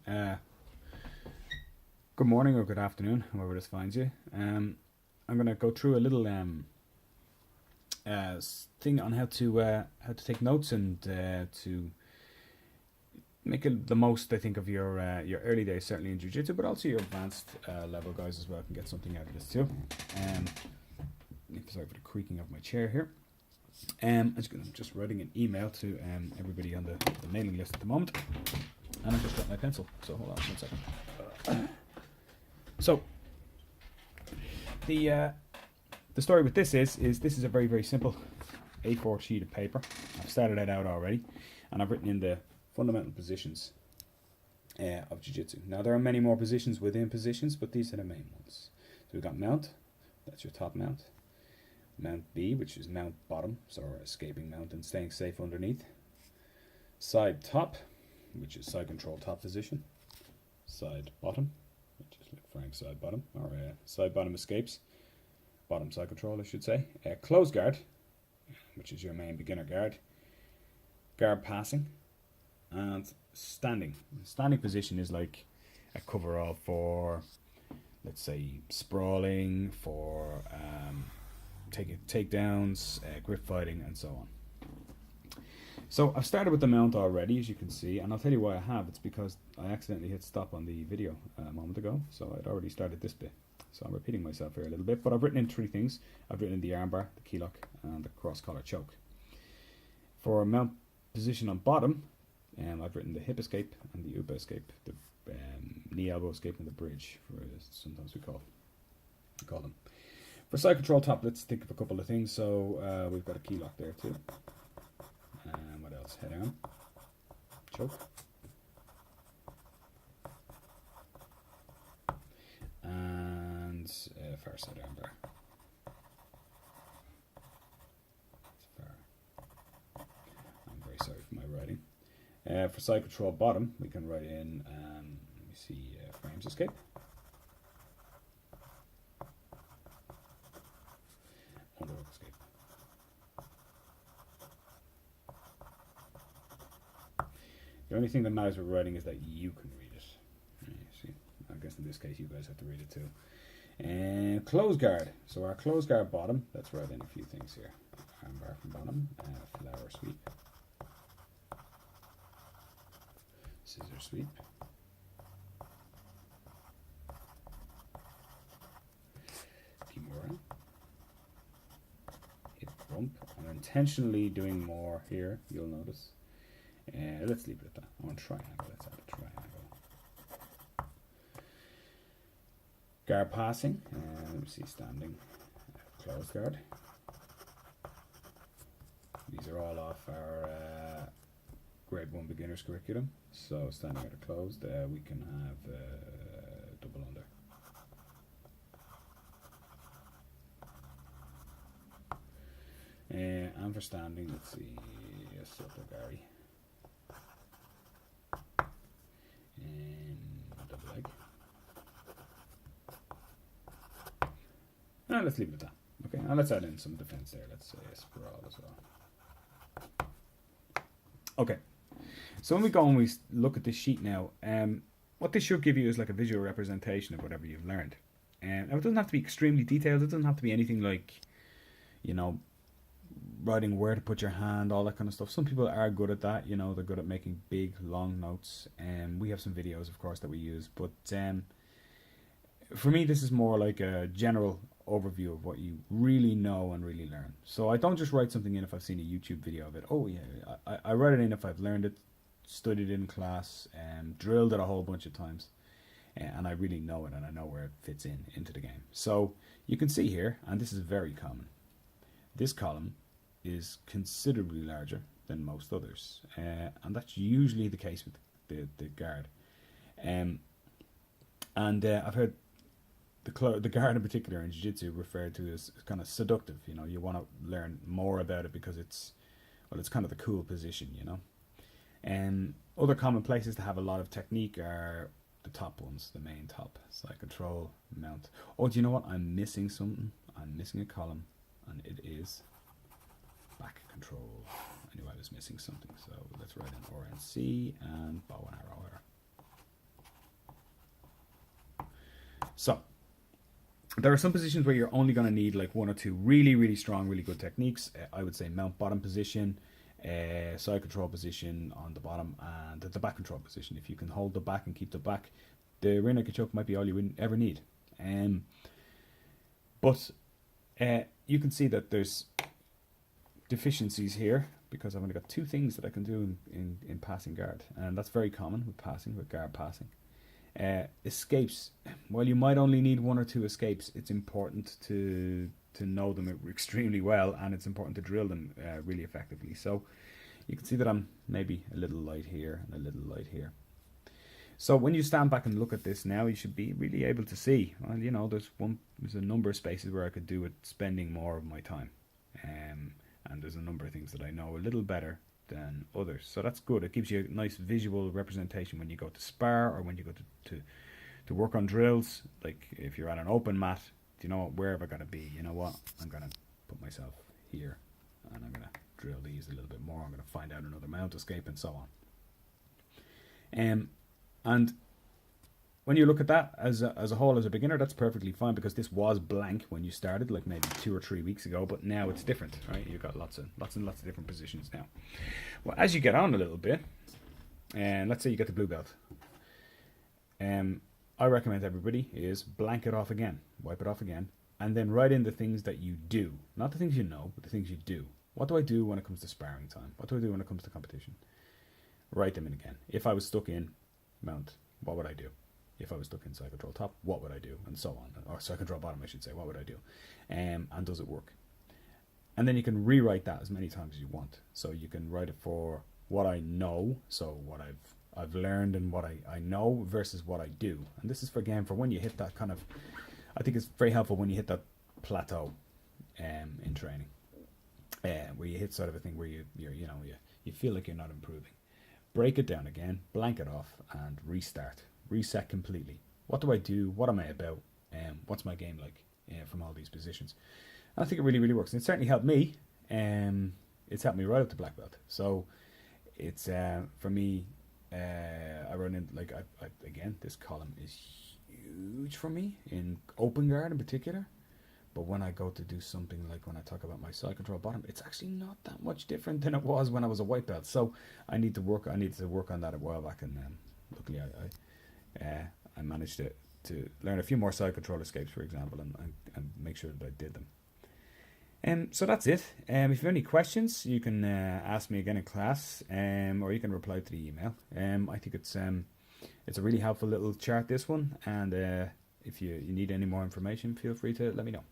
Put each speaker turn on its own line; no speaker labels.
Good morning or good afternoon, however this finds you. I'm going to go through a little thing on how to take notes and to make the most, I think, of your early days, certainly in Jiu Jitsu, but also your advanced level guys as well can get something out of this too. Sorry for the creaking of my chair here. I'm just writing an email to everybody on the mailing list at the moment, and I just got my pencil. So hold on 1 second. So the story with this is this is a very simple A4 sheet of paper. I've started it out already, and I've written in the fundamental positions of Jiu-Jitsu. Now there are many more positions within positions, but these are the main ones. So we've got mount, that's your top mount. Mount B, which is mount bottom, so escaping mount and staying safe underneath. Side top, which is side control top position. Side bottom, which is like Frank's side bottom, or side bottom escapes. Bottom side control, I should say. Close guard, which is your main beginner guard. Guard passing. And standing. Standing position is like a coverall for, let's say, sprawling, for takedowns, grip fighting, and so on. So I've started with the mount already, as you can see, and I'll tell you why I have. It's because I accidentally hit stop on the video a moment ago, so I'd already started this bit. So I'm repeating myself here a little bit, but I've written in 3 things. I've written in the armbar, the key lock, and the cross collar choke. For mount position on bottom, I've written the hip escape and the upa escape, the knee elbow escape and the bridge, sometimes we call them. For side control top, let's think of a couple of things. So we've got a key lock there too. And what else? Head arm, choke, and far side arm bar. I'm very sorry for my writing. For side control bottom, we can write in, let me see, frames escape. Underhook escape. The only thing that matters with writing is that you can read it. See, I guess in this case you guys have to read it too. And close guard. So our close guard bottom, let's write in a few things here. Arm bar from bottom, flower sweep. Scissor sweep. Kimura. Hip bump. I'm intentionally doing more here, you'll notice. Let's leave it at that. I want triangle. Let's add a triangle. Guard passing. Let me see, standing. Close guard. These are all off our grade 1 beginners curriculum. So standing at a closed, we can have double under. And for standing, let's see, Gary. And double leg. And let's leave it at that. Okay, and let's add in some defense there. Let's say a sprawl as well. Okay, so when we go and we look at this sheet now, what this should give you is like a visual representation of whatever you've learned. Now it doesn't have to be extremely detailed. It doesn't have to be anything like, you know, writing where to put your hand, all that kind of stuff. Some people are good at that, you know, they're good at making big, long notes. We have some videos, of course, that we use. But for me, this is more like a general overview of what you really know and really learn. So I don't just write something in if I've seen a YouTube video of it. Oh yeah, I write it in if I've learned it, studied it in class, drilled it a whole bunch of times, and I really know it and I know where it fits into the game. So you can see here, and this is very common, this column is considerably larger than most others, and that's usually the case with the guard. I've heard the guard in particular in Jiu-Jitsu referred to as kind of seductive. You know, you want to learn more about it because it's kind of the cool position, you know. Other common places to have a lot of technique are the top ones, the main top, side control, mount. Oh, do you know what? I'm missing something. I'm missing a column, and it is back control. I knew I was missing something, so let's write in RNC and bow and arrow here. So there are some positions where you're only going to need like one or two really, really strong, really good techniques. I would say mount bottom position, side control position on the bottom, and the back control position. If you can hold the back and keep the back, the rear naked choke might be all you ever need. But you can see that there's deficiencies here because I've only got two things that I can do in passing guard, and that's very common with guard passing. Escapes, while you might only need one or two escapes, it's important to know them extremely well, and it's important to drill them really effectively. So you can see that I'm maybe a little light here and a little light here. So when you stand back and look at this now, you should be really able to see, well, you know, there's a number of spaces where I could do with spending more of my time, and there's a number of things that I know a little better than others. So that's good. It gives you a nice visual representation when you go to spar or when you go to work on drills. Like if you're on an open mat, do you know what, where have I got to be? You know what, I'm going to put myself here and I'm going to drill these a little bit more. I'm going to find out another mount escape and so on. And when you look at that as a whole, as a beginner, that's perfectly fine, because this was blank when you started, like maybe 2 or 3 weeks ago, but now it's different, right? You've got lots and lots of different positions now. Well, as you get on a little bit, and let's say you get the blue belt, I recommend everybody is blank it off again, wipe it off again, and then write in the things that you do, not the things you know, but the things you do. What do I do when it comes to sparring time? What do I do when it comes to competition? Write them in again. If I was stuck in mount, what would I do? If I was stuck in side control top, what would I do? And so on. Or side control bottom, I should say, what would I do? And does it work? And then you can rewrite that as many times as you want. So you can write it for what I know, so what I've learned and what I know versus what I do. And this is for, again, for when you hit that kind of, I think it's very helpful when you hit that plateau in training, where you hit sort of a thing where you feel like you're not improving. Break it down again, blank it off, and restart. Reset completely. What do I do? What am I about? What's my game like from all these positions? And I think it really, really works. And it certainly helped me. It's helped me right up to black belt. So it's, for me, I run in, like, again, this column is huge for me in open guard in particular. But when I go to do something like when I talk about my side control bottom, it's actually not that much different than it was when I was a white belt. So I need to work on that a while back, and luckily I managed to learn a few more side control escapes, for example, and make sure that I did them. So that's it. If you have any questions, you can ask me again in class, or you can reply to the email. I think it's a really helpful little chart, this one, and if you need any more information, feel free to let me know.